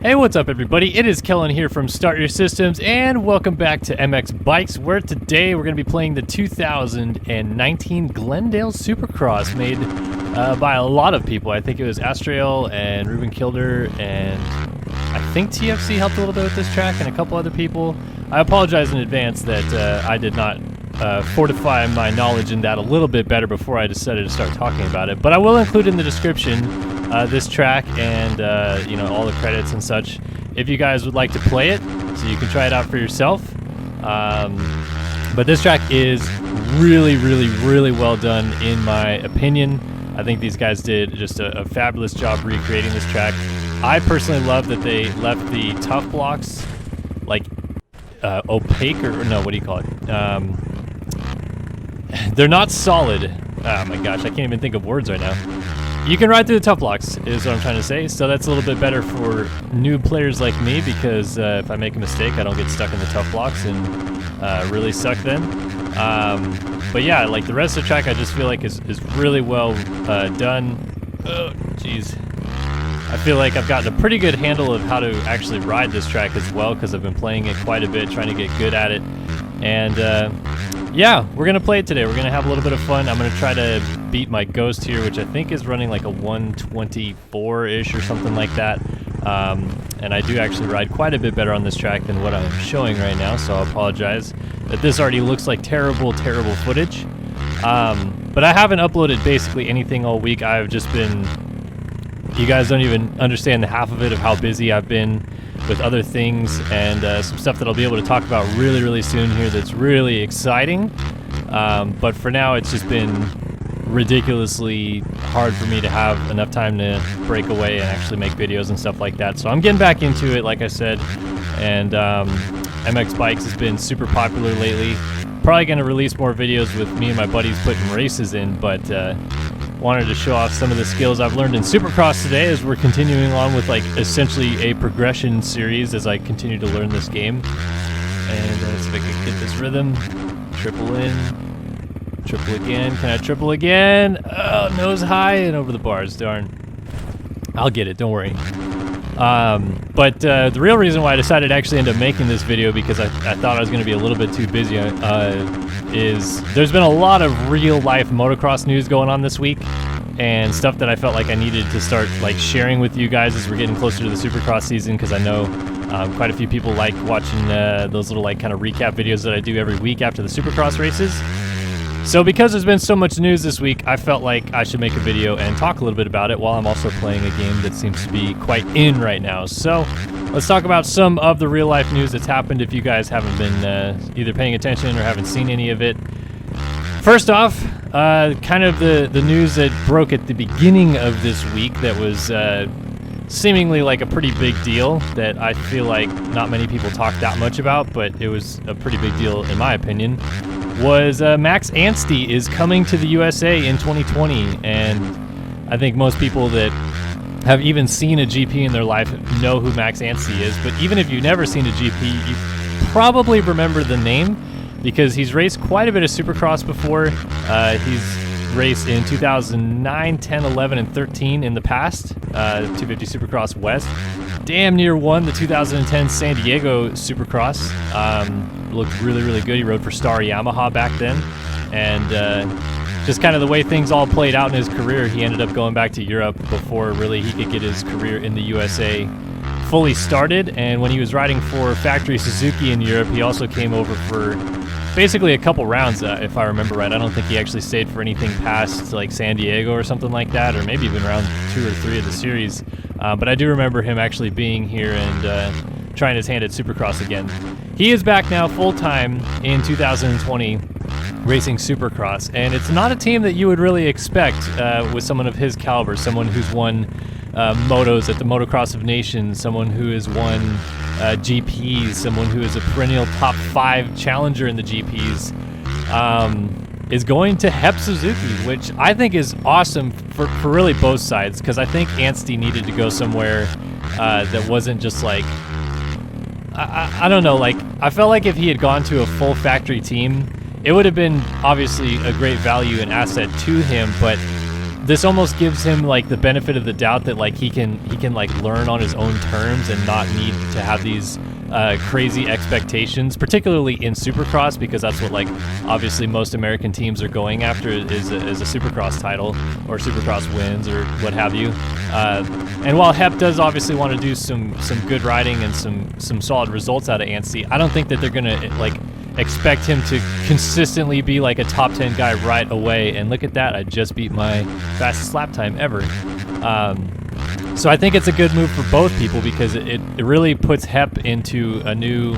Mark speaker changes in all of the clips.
Speaker 1: Hey, what's up everybody? It is Kellen here from Start Your Systems, and welcome back to MX Bikes, where today we're going to be playing the 2019 Glendale Supercross, made by a lot of people. I think it was Asdrael and Ruben Kuilder, and I think TFC helped a little bit with this track, and a couple other people. I apologize in advance that I did not fortify my knowledge in that a little bit better before I decided to start talking about it, but I will include in the description this track and all the credits and such if you guys would like to play it, so you can try it out for yourself. But this track is really well done in my opinion. I think these guys did just a fabulous job recreating this track. I personally love that they left the tough blocks like opaque, or no, what do you call it? They're not solid. Oh my gosh, I can't even think of words right now. You can ride through the tough blocks, is what I'm trying to say. So that's a little bit better for new players like me, because if I make a mistake, I don't get stuck in the tough blocks and really suck then. But yeah, like the rest of the track, I just feel like is really well done. Oh, jeez. I feel like I've gotten a pretty good handle of how to actually ride this track as well, because I've been playing it quite a bit, trying to get good at it. And yeah, we're going to play it today. We're going to have a little bit of fun. I'm going to try to beat my Ghost here, which I think is running like a 124-ish or something like that. And I do actually ride quite a bit better on this track than what I'm showing right now, so I apologize that this already looks like terrible footage. But I haven't uploaded basically anything all week. I've just been... You guys don't even understand the half of it, of how busy I've been with other things, and some stuff that I'll be able to talk about really soon here that's really exciting. But for now, it's just been ridiculously hard for me to have enough time to break away and actually make videos and stuff like that. So I'm getting back into it, like I said, and MX Bikes has been super popular lately. Probably going to release more videos with me and my buddies putting races in, but wanted to show off some of the skills I've learned in Supercross today, as we're continuing on with like essentially a progression series as I continue to learn this game. And let's see if I can get this rhythm. Triple in, triple again. Can I triple again? Oh, nose high and over the bars, darn. I'll get it, don't worry. But the real reason why I decided to actually end up making this video, because I thought I was going to be a little bit too busy, is there's been a lot of real-life motocross news going on this week, and stuff that I felt like I needed to start like sharing with you guys as we're getting closer to the Supercross season, because I know quite a few people like watching those little like kind of recap videos that I do every week after the Supercross races. So because there's been so much news this week, I felt like I should make a video and talk a little bit about it while I'm also playing a game that seems to be quite in right now. So let's talk about some of the real life news that's happened if you guys haven't been either paying attention or haven't seen any of it. First off, kind of the news that broke at the beginning of this week that was seemingly like a pretty big deal, that I feel like not many people talk that much about, but it was a pretty big deal in my opinion, was Max Anstie is coming to the USA in 2020, and I think most people that have even seen a GP in their life know who Max Anstie is, but even if you've never seen a GP, you probably remember the name, because he's raced quite a bit of Supercross before. He's raced in 2009, 10, 11, and 13 in the past, 250 Supercross West. Damn near won the 2010 San Diego Supercross. Looked really good. He rode for Star Yamaha back then, and just kind of the way things all played out in his career, he ended up going back to Europe before really he could get his career in the USA fully started. And when he was riding for Factory Suzuki in Europe, he also came over for basically a couple rounds, if I remember right. I don't think he actually stayed for anything past like San Diego or something like that, or maybe even round 2 or 3 of the series. But I do remember him actually being here and trying his hand at Supercross again. He is back now full-time in 2020 racing Supercross, and it's not a team that you would really expect with someone of his caliber, someone who's won motos at the Motocross of Nations, someone who has won GPs, someone who is a perennial top 5 challenger in the GPs, is going to Hep Suzuki, which I think is awesome for really both sides, because I think Anstie needed to go somewhere that wasn't just like, I don't know, like I felt like if he had gone to a full factory team, it would have been obviously a great value and asset to him, but this almost gives him like the benefit of the doubt that like he can like learn on his own terms and not need to have these crazy expectations, particularly in Supercross, because that's what like obviously most American teams are going after is a Supercross title or Supercross wins or what have you. And while Hep does obviously want to do some good riding and some solid results out of Anstie, I don't think that they're gonna like expect him to consistently be like a top 10 guy right away. And look at that, I just beat my fastest lap time ever. So I think it's a good move for both people because it really puts Hep into a new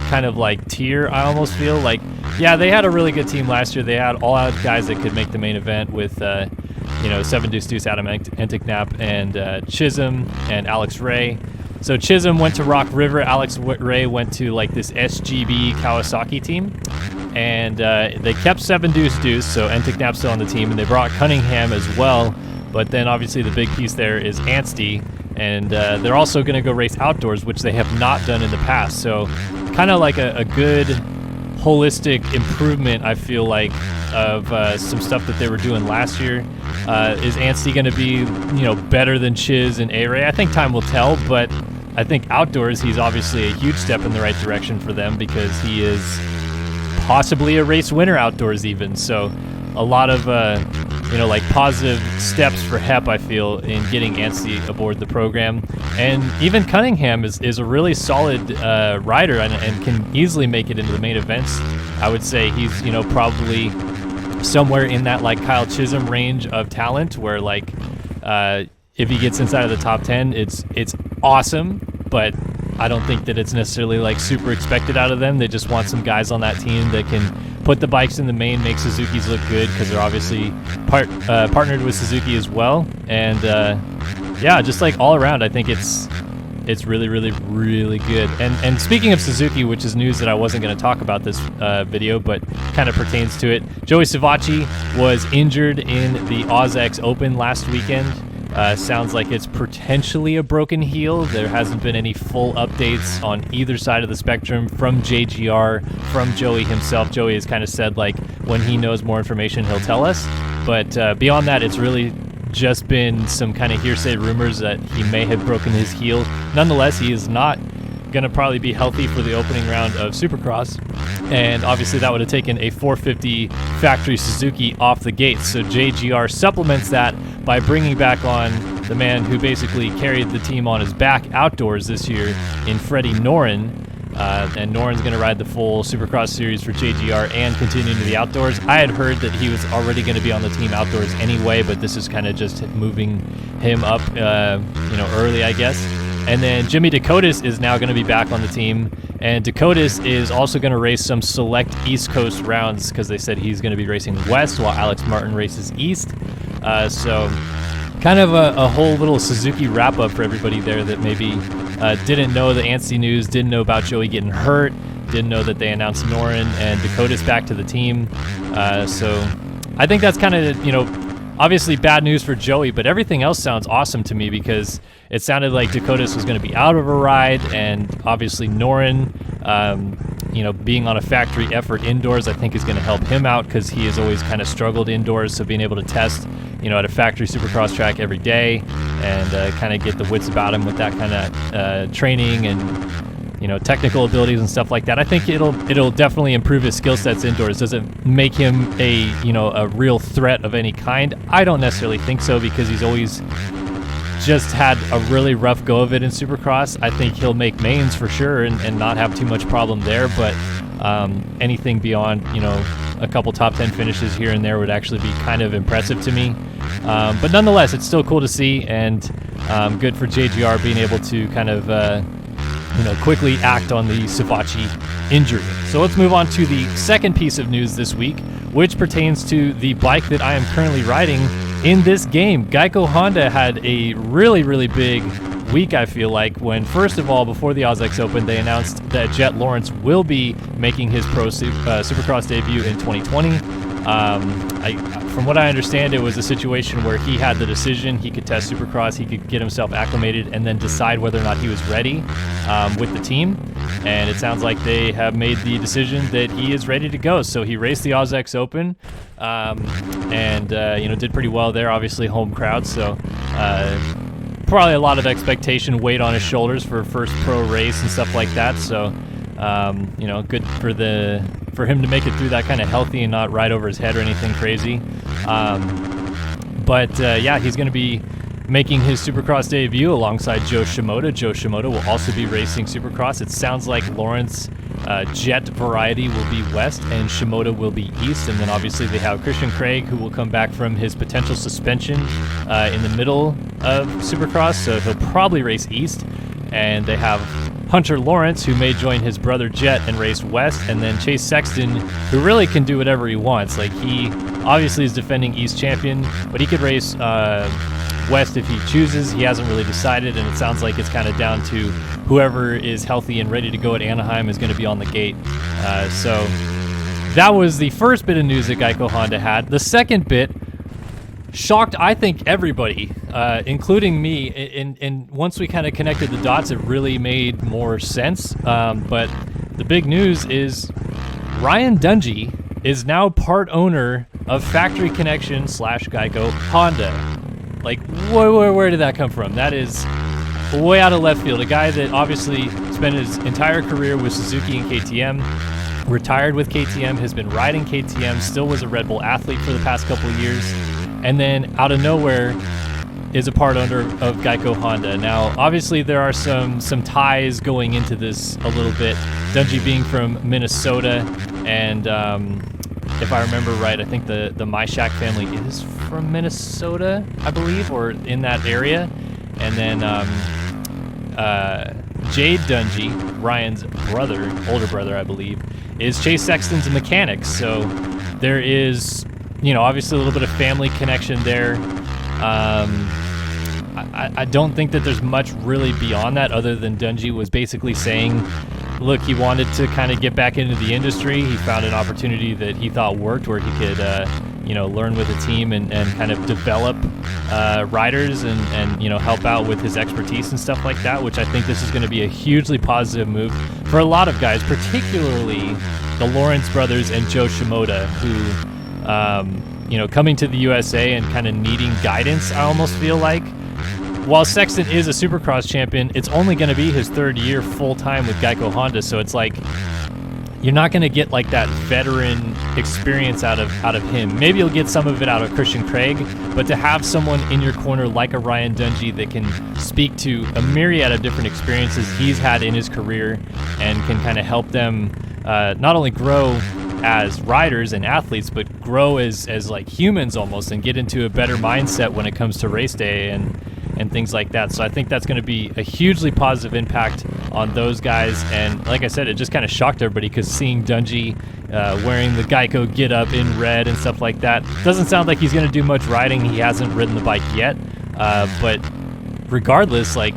Speaker 1: kind of like tier. I almost feel like, yeah, they had a really good team last year. They had all out guys that could make the main event with, 7 Deuce Deuce, Adam Enticknap, and Chisholm and Alex Ray. So Chisholm went to Rock River, Alex Ray went to like this SGB Kawasaki team, and they kept 7 Deuce Deuce, so Enticknap's still on the team, and they brought Cunningham as well. But then obviously the big piece there is Anstie, and they're also going to go race outdoors, which they have not done in the past. So kind of like a good holistic improvement, I feel like, of some stuff that they were doing last year. Is Anstie going to be, better than Chiz and A-Ray? I think time will tell, but I think outdoors he's obviously a huge step in the right direction for them because he is possibly a race winner outdoors even. So a lot of positive steps for Hep, I feel, in getting Anstie aboard the program. And even Cunningham is a really solid rider and can easily make it into the main events. I would say he's, probably somewhere in that like Kyle Chisholm range of talent where like if he gets inside of the top 10, it's awesome, but I don't think that it's necessarily like super expected out of them. They just want some guys on that team that can put the bikes in the main, make Suzuki's look good because they're obviously partnered with Suzuki as well. And just like all around, I think it's really, really, really good. And speaking of Suzuki, which is news that I wasn't going to talk about this video, but kind of pertains to it, Joey Savacci was injured in the AUS-X Open last weekend. Sounds like it's potentially a broken heel. There hasn't been any full updates on either side of the spectrum from JGR, from Joey himself. Joey has kind of said like when he knows more information, he'll tell us. But beyond that, it's really just been some kind of hearsay rumors that he may have broken his heel. Nonetheless, he is not going to probably be healthy for the opening round of Supercross. And obviously that would have taken a 450 factory Suzuki off the gate. So JGR supplements that by bringing back on the man who basically carried the team on his back outdoors this year in Freddie Noren. And Noren's going to ride the full Supercross series for JGR and continue into the outdoors. I had heard that he was already going to be on the team outdoors anyway, but this is kind of just moving him up, early, I guess. And then Jimmy Dakotas is now going to be back on the team. And Dakotas is also going to race some select East Coast rounds because they said he's going to be racing west while Alex Martin races east. So kind of a whole little Suzuki wrap-up for everybody there that maybe didn't know the Anstie news, didn't know about Joey getting hurt, didn't know that they announced Noren and Dakotas back to the team. So I think that's kind of, obviously bad news for Joey, but everything else sounds awesome to me because it sounded like Dakotas was going to be out of a ride, and obviously Noren, being on a factory effort indoors, I think is going to help him out because he has always kind of struggled indoors. So being able to test, at a factory Supercross track every day and kind of get the wits about him with that kind of training and technical abilities and stuff like that, I think it'll definitely improve his skill sets indoors. Does it make him a real threat of any kind? I don't necessarily think so because he's always just had a really rough go of it in Supercross. I think he'll make mains for sure and not have too much problem there, but anything beyond a couple top 10 finishes here and there would actually be kind of impressive to me. But nonetheless, it's still cool to see, and good for JGR being able to kind of quickly act on the Savacci injury. So let's move on to the second piece of news this week, which pertains to the bike that I am currently riding in this game. Geico Honda had a really, really big week, I feel like, when first of all, before the AUS-X Open, they announced that Jet Lawrence will be making his pro Supercross debut in 2020. from what I understand, it was a situation where he had the decision. He could test Supercross, he could get himself acclimated, and then decide whether or not he was ready with the team. And it sounds like they have made the decision that he is ready to go. So he raced the AUS-X Open, and did pretty well there. Obviously, home crowd, so probably a lot of expectation weight on his shoulders for a first pro race and stuff like that. So good for him to make it through that kind of healthy and not ride over his head or anything crazy. He's going to be making his Supercross debut alongside Joe Shimoda. Joe Shimoda will also be racing Supercross. It sounds like Lawrence Jet Variety will be west and Shimoda will be east. And then obviously they have Christian Craig, who will come back from his potential suspension in the middle of Supercross, so he'll probably race east. And they have Hunter Lawrence, who may join his brother Jet and race west, and then Chase Sexton, who really can do whatever he wants. Like, he obviously is defending East champion, but he could race west if he chooses. He hasn't really decided, and it sounds like it's kind of down to whoever is healthy and ready to go at Anaheim is going to be on the gate. So that was the first bit of news that Geico Honda had. The second bit shocked, I think, everybody, including me. And once we kind of connected the dots, it really made more sense. But the big news is Ryan Dungey is now part owner of Factory Connection / Geico Honda. Like, where did that come from? That is way out of left field. A guy that obviously spent his entire career with Suzuki and KTM, retired with KTM, has been riding KTM, still was a Red Bull athlete for the past couple of years, and then out of nowhere is a part owner of Geico Honda. Now, obviously, there are some ties going into this a little bit. Dungey being from Minnesota, and if I remember right, I think the Myshak family is from Minnesota, I believe, or in that area. And then Jade Dungey, Ryan's brother, older brother, I believe, is Chase Sexton's mechanic. So there is, obviously a little bit of family connection there. I don't think that there's much really beyond that, other than Dungey was basically saying, look, he wanted to kind of get back into the industry. He found an opportunity that he thought worked, where he could, learn with a team and kind of develop riders and help out with his expertise and stuff like that, which I think this is going to be a hugely positive move for a lot of guys, particularly the Lawrence brothers and Joe Shimoda, who, coming to the USA and kind of needing guidance, I almost feel like. While Sexton is a Supercross champion, it's only going to be his third year full-time with Geico Honda, so it's like you're not going to get like that veteran experience out of him. Maybe you'll get some of it out of Christian Craig, but to have someone in your corner like a Ryan Dungey that can speak to a myriad of different experiences he's had in his career and can kind of help them not only grow as riders and athletes, but grow as like humans almost, and get into a better mindset when it comes to race day and things like that. So I think that's going to be a hugely positive impact on those guys. And like I said, it just kind of shocked everybody, because seeing Dungey wearing the Geico get-up in red and stuff like that, doesn't sound like he's going to do much riding. He hasn't ridden the bike yet. But regardless, like,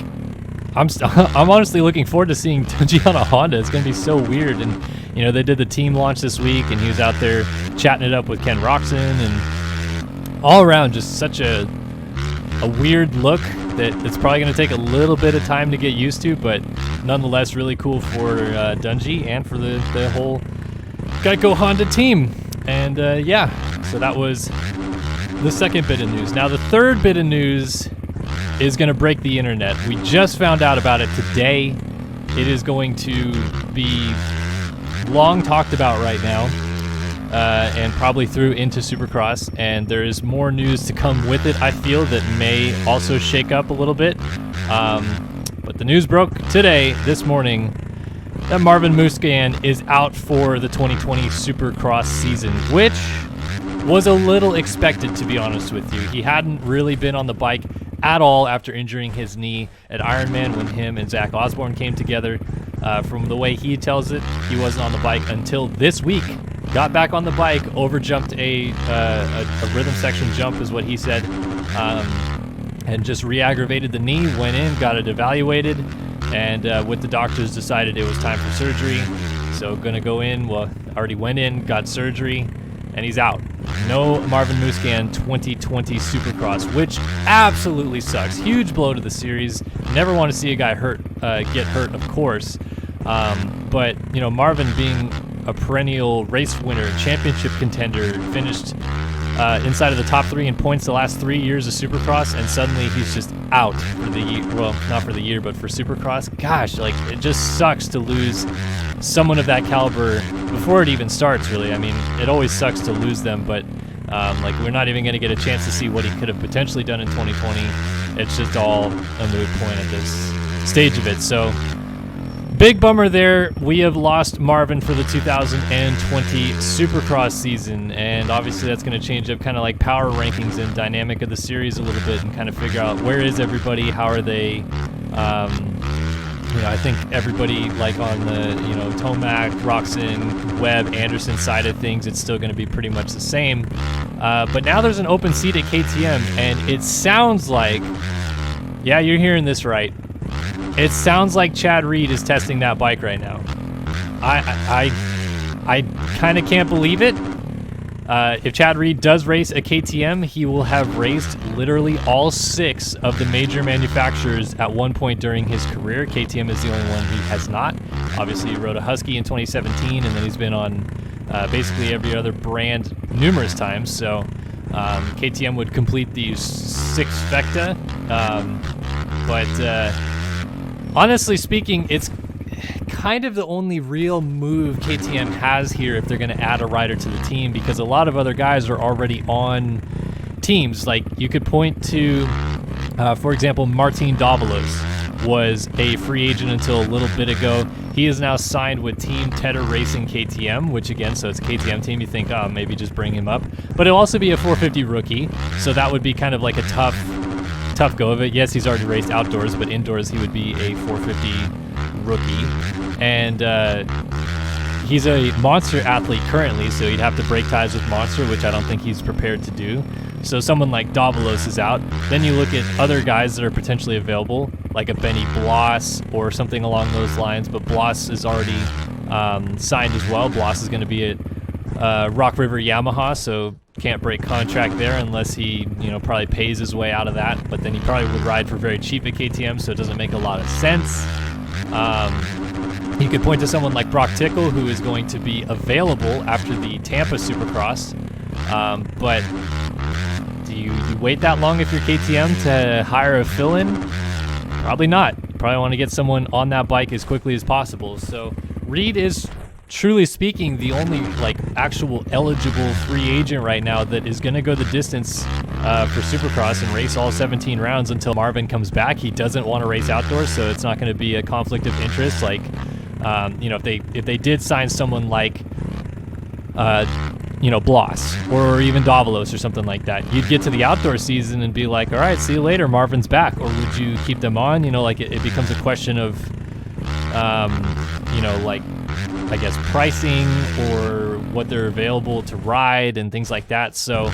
Speaker 1: I'm honestly looking forward to seeing Dungey on a Honda. It's going to be so weird. And, they did the team launch this week, and he was out there chatting it up with Ken Roxon, and all around just such a weird look that it's probably going to take a little bit of time to get used to, but nonetheless really cool for Dungey and for the whole Geico Honda team. And so that was the second bit of news. Now the third bit of news is going to break the internet. We just found out about it today. It is going to be long talked about right now, and probably through into Supercross, and there is more news to come with it, I feel, that may also shake up a little bit. But the news broke this morning, that Marvin Musquin is out for the 2020 Supercross season, which was a little expected, to be honest with you. He hadn't really been on the bike at all after injuring his knee at Ironman when him and Zach Osborne came together. From the way he tells it, he wasn't on the bike until this week. Got back on the bike, overjumped a rhythm section jump is what he said, and just re-aggravated the knee, went in, got it evaluated, and with the doctors decided it was time for surgery. So gonna go in, already went in, got surgery, and he's out. No Marvin Musquin 2020 Supercross, which absolutely sucks. Huge blow to the series. Never want to see a guy get hurt, of course. But, you know, Marvin being a perennial race winner, championship contender, finished inside of the top 3 in points the last 3 years of Supercross, and suddenly he's just out for the year. Well, not for the year, but for Supercross. Gosh, like, it just sucks to lose someone of that caliber before it even starts, really. I mean, it always sucks to lose them, but like, we're not even going to get a chance to see what he could have potentially done in 2020. It's just all a moot point at this stage of it. So, big bummer there. We have lost Marvin for the 2020 Supercross season, and obviously that's going to change up kind of like power rankings and dynamic of the series a little bit, and kind of figure out where is everybody, how are they. You know, I think everybody, like on the, you know, Tomac, Roxon, Webb, Anderson side of things, it's still going to be pretty much the same. But now there's an open seat at KTM, and it sounds like, yeah, you're hearing this right. It sounds like Chad Reed is testing that bike right now. I kind of can't believe it. If Chad Reed does race a KTM, he will have raced literally all 6 of the major manufacturers at one point during his career. KTM is the only one he has not. Obviously, he rode a Husky in 2017, and then he's been on basically every other brand numerous times. So KTM would complete the 6-fecta. But honestly speaking, it's kind of the only real move KTM has here if they're going to add a rider to the team, because a lot of other guys are already on teams. Like, you could point to, for example, Martin Davalos was a free agent until a little bit ago. He is now signed with Team Tedder Racing KTM, which again, so it's a KTM team. You think, oh, maybe just bring him up. But it'll also be a 450 rookie, so that would be kind of like a tough go of it. Yes, he's already raced outdoors, but indoors he would be a 450 rookie. And he's a Monster athlete currently, so he'd have to break ties with Monster, which I don't think he's prepared to do. So someone like Davalos is out. Then you look at other guys that are potentially available, like a Benny Bloss or something along those lines, but Bloss is already signed as well. Bloss is going to be at Rock River Yamaha, so can't break contract there unless he, you know, probably pays his way out of that. But then he probably would ride for very cheap at KTM, so it doesn't make a lot of sense. You could point to someone like Brock Tickle, who is going to be available after the Tampa Supercross. But do you wait that long if you're KTM to hire a fill-in? Probably not. You probably want to get someone on that bike as quickly as possible. So Reed is, truly speaking, the only like actual eligible free agent right now that is going to go the distance for Supercross and race all 17 rounds until Marvin comes back. He doesn't want to race outdoors, so it's not going to be a conflict of interest. Like, you know, if they did sign someone like you know, Bloss or even Davalos or something like that, you'd get to the outdoor season and be like, all right, see you later, Marvin's back. Or would you keep them on? You know, like it becomes a question of you know, like, I guess, pricing or what they're available to ride and things like that. So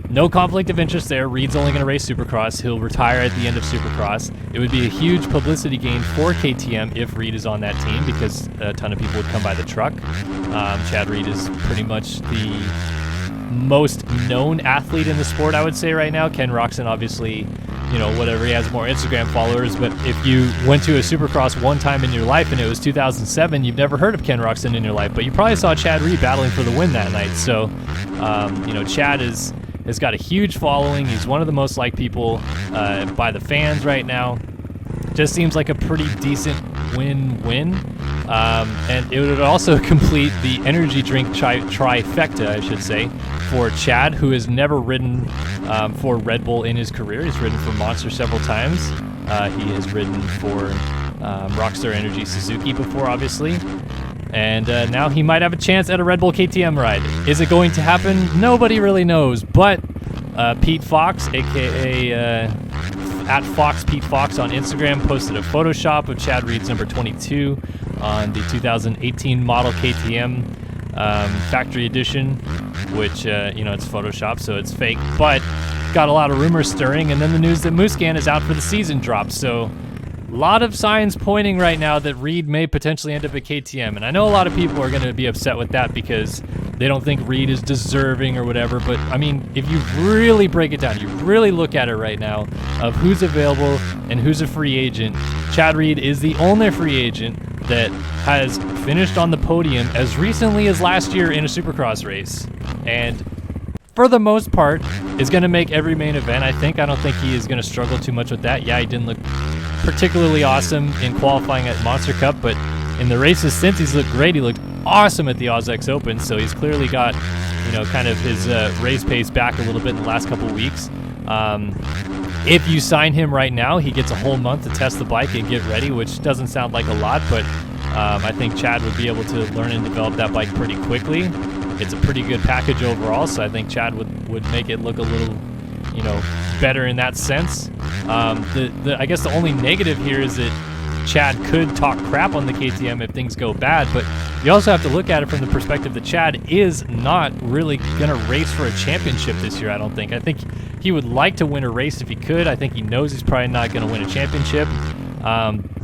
Speaker 1: no conflict of interest there. Reed's only going to race Supercross. He'll retire at the end of Supercross. It would be a huge publicity gain for KTM if Reed is on that team, because a ton of people would come by the truck. Chad Reed is pretty much the most known athlete in the sport, I would say, right now. Ken Roxon, obviously, you know, whatever, he has more Instagram followers, but if you went to a Supercross one time in your life and it was 2007, you've never heard of Ken Roxon in your life, but you probably saw Chad Reed battling for the win that night. So, you know, Chad has got a huge following. He's one of the most liked people by the fans right now. Just seems like a pretty decent win-win. And it would also complete the energy drink trifecta, I should say, for Chad, who has never ridden for Red Bull in his career. He's ridden for Monster several times. He has ridden for Rockstar Energy Suzuki before, obviously. And now he might have a chance at a Red Bull KTM ride. Is it going to happen? Nobody really knows. But Pete Fox, a.k.a. at Fox Pete Fox on Instagram, posted a Photoshop of Chad Reed's number 22 on the 2018 model KTM factory edition, which, you know, it's Photoshop, so it's fake, but got a lot of rumors stirring, and then the news that Musquin is out for the season dropped. So a lot of signs pointing right now that Reed may potentially end up at KTM, and I know a lot of people are going to be upset with that because they don't think Reed is deserving or whatever. But I mean, if you really break it down, you really look at it right now of who's available and who's a free agent, Chad Reed is the only free agent that has finished on the podium as recently as last year in a Supercross race. And for the most part, is going to make every main event, I think. I don't think he is going to struggle too much with that. Yeah, he didn't look particularly awesome in qualifying at Monster Cup, but in the races since, he's looked great. He looked awesome at the AUS-X Open, so he's clearly got, you know, kind of his race pace back a little bit in the last couple weeks. If you sign him right now, he gets a whole month to test the bike and get ready, which doesn't sound like a lot, but I think Chad would be able to learn and develop that bike pretty quickly. It's a pretty good package overall, so I think Chad would make it look a little, you know, better in that sense. I guess the only negative here is that Chad could talk crap on the KTM if things go bad, but you also have to look at it from the perspective that Chad is not really going to race for a championship this year, I don't think. I think he would like to win a race if he could. I think he knows he's probably not going to win a championship.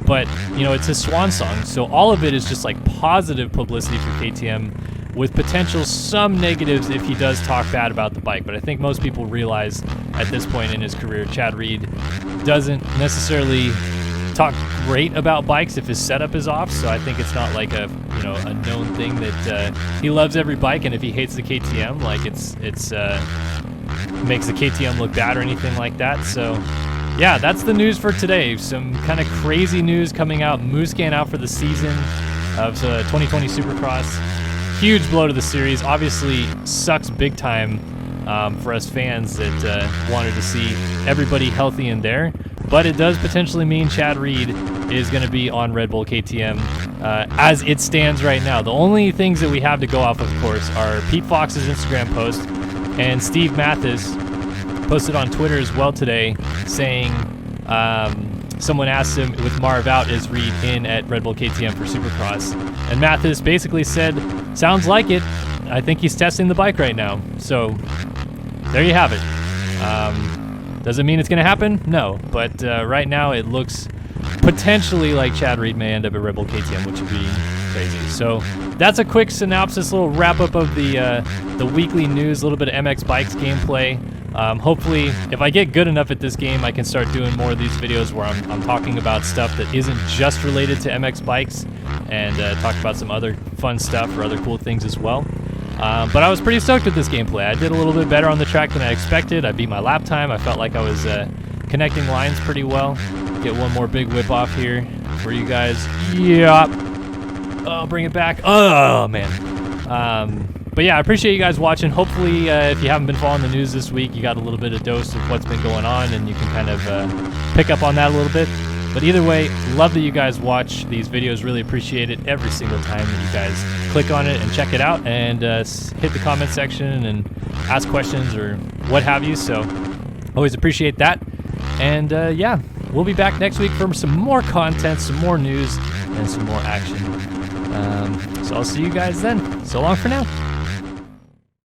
Speaker 1: But, you know, it's his swan song, so all of it is just like positive publicity for KTM with potential some negatives if he does talk bad about the bike. But I think most people realize at this point in his career, Chad Reed doesn't necessarily talk great about bikes if his setup is off, so I think it's not like a, you know, a known thing that he loves every bike, and if he hates the KTM, like it's makes the KTM look bad or anything like that. So yeah, that's the news for today. Some kind of crazy news coming out. Musquin out for the season of 2020 Supercross. Huge blow to the series. Obviously sucks big time for us fans that wanted to see everybody healthy in there. But it does potentially mean Chad Reed is going to be on Red Bull KTM as it stands right now. The only things that we have to go off, of course, are Pete Fox's Instagram post, and Steve Mathis posted on Twitter as well today saying someone asked him, with Marv out, is Reed in at Red Bull KTM for Supercross? And Mathis basically said, sounds like it. I think he's testing the bike right now. So there you have it. Does it mean it's going to happen? No, but right now it looks potentially like Chad Reed may end up at Red Bull KTM, which would be crazy. So that's a quick synopsis, little wrap-up of the weekly news, a little bit of MX Bikes gameplay. Hopefully, if I get good enough at this game, I can start doing more of these videos where I'm talking about stuff that isn't just related to MX Bikes, and talk about some other fun stuff or other cool things as well. But I was pretty stoked with this gameplay. I did a little bit better on the track than I expected. I beat my lap time. I felt like I was connecting lines pretty well. Get one more big whip off here for you guys. Yep. Oh, bring it back. Oh, man. But yeah, I appreciate you guys watching. Hopefully, if you haven't been following the news this week, you got a little bit of dose of what's been going on, and you can kind of pick up on that a little bit. But either way, love that you guys watch these videos. Really appreciate it every single time that you guys click on it and check it out, and hit the comment section and ask questions or what have you. So always appreciate that. And yeah, we'll be back next week for some more content, some more news, and some more action. So I'll see you guys then. So long for now.